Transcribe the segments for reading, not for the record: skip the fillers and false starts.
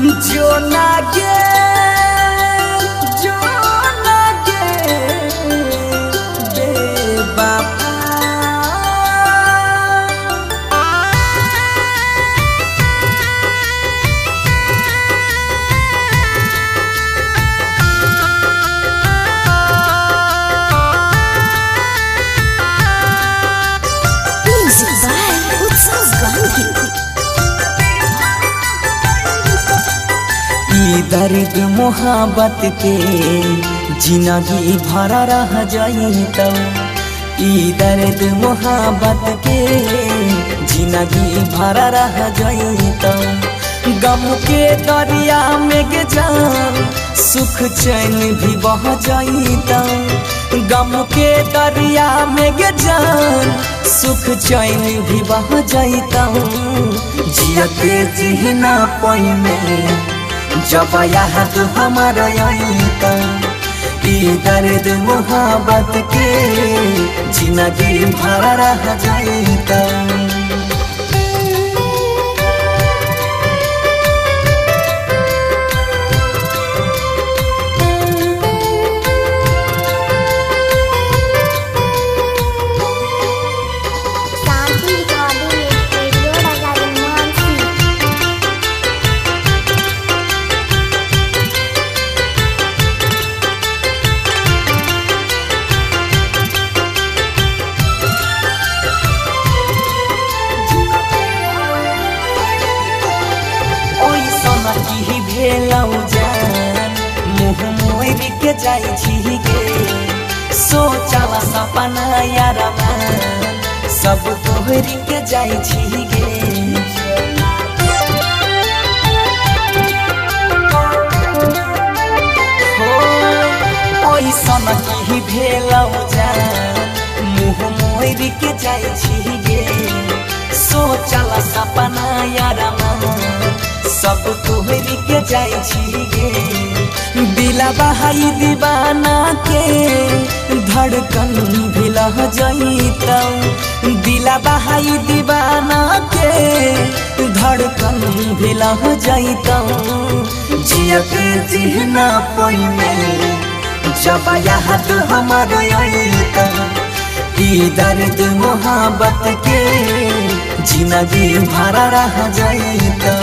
जो लागे जो लागे बेवफा। दर्द मोहब्बत के जिंदगी भरा रह जाइता। दर्द मोहब्बत के जिंदगी भरा रह जाइता। गम के दरिया में गे जान सुख चैन भी बह जाइता। गम के दरिया में गे जान सुख चैन भी बह जाइता। जियते जीना पाई में जब याद हमारा आईता। दर्द मोहब्बत के जिंदगी भरा रह जाइता। मुँह मोर के जाई छी गे सोचला सपना यारा सब तोहरी के जाई छी गे। ओइसन की भेलौ जान मुँह मोर के जाई छी गे सोचला सपना यारा सब तोहरी के जाई छी गे। दिला बहाई दीवाना के धड़कन भी लह जाइता। दिला बहाई दीवाना के धड़कन भी लह जाइता। जियत जीना पाई में जब याद हमारा आइता। दर्द मोहब्बत के जिंदगी भरा रह जाइता।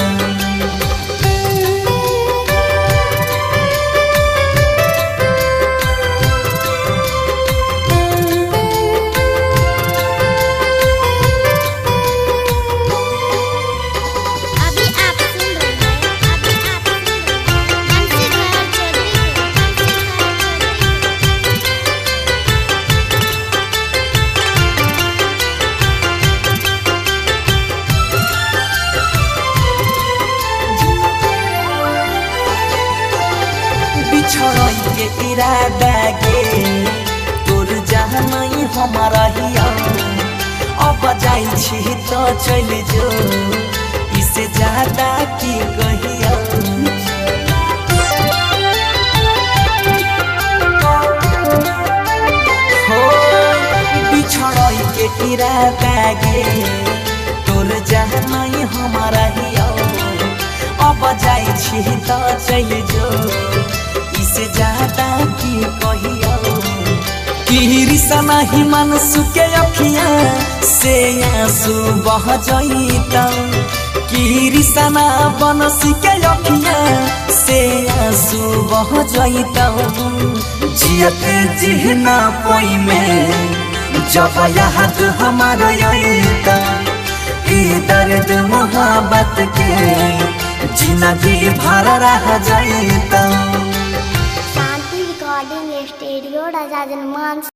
बिछड़ाई के इरादा गे तोर जहाँ नहीं हमारा हिया। अब जाई छी तो चल जो इससे ज्यादा की कहिया। हो बिछड़ाई के इरादा गे तोर जहाँ नहीं हमारा हिया। अब जाई छी तो चल जो से ज्यादा की कहिया। किरिसना ही मन सुके अखिया से आंसू बह जाइता। किरिसना बन सुके अखिया से आंसू बह जाइता। जियत जीना पाई में जब याद हमारा आइता। दर्द मोहब्बत के जिंदगी भरा रह जाइता। स्टूडियो राजा जनमान।